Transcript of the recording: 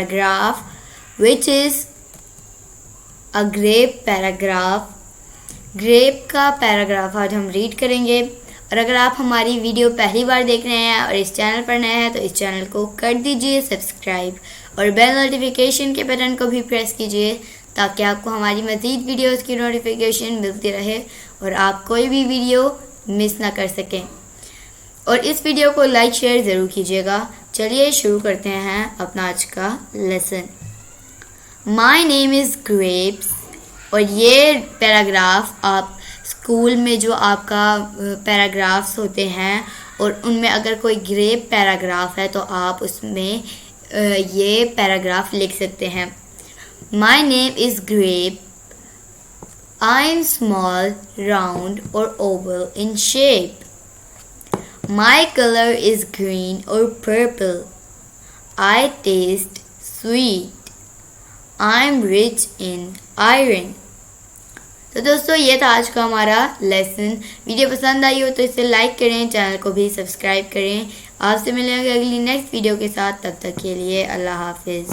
paragraph which is a grape paragraph। Grape का paragraph आज हम रीड करेंगे। और अगर आप हमारी वीडियो पहली बार देख रहे हैं और इस चैनल पर नए हैं तो इस चैनल को कर दीजिए सब्सक्राइब और बेल नोटिफिकेशन के बटन को भी प्रेस कीजिए ताकि आपको हमारी मज़ीद वीडियोस की नोटिफिकेशन मिलती रहे और आप कोई भी वीडियो मिस ना कर सकें। और इस वीडियो को लाइक शेयर ज़रूर कीजिएगा। चलिए शुरू करते हैं अपना आज का lesson. My name is grapes. और ये पैराग्राफ आप स्कूल में जो आपका पैराग्राफ्स होते हैं और उनमें अगर कोई ग्रेप पैराग्राफ है तो आप उसमें ये पैराग्राफ लिख सकते हैं। My name is grape. I am small, round और oval in shape. My color is green or purple. I taste sweet. I'm rich in iron. तो दोस्तों ये था आज का हमारा लेसन। वीडियो पसंद आई हो तो इसे लाइक करें, चैनल को भी सब्सक्राइब करें। आपसे मिलेंगे अगली नेक्स्ट वीडियो के साथ। तब तक के लिए अल्लाह हाफिज़।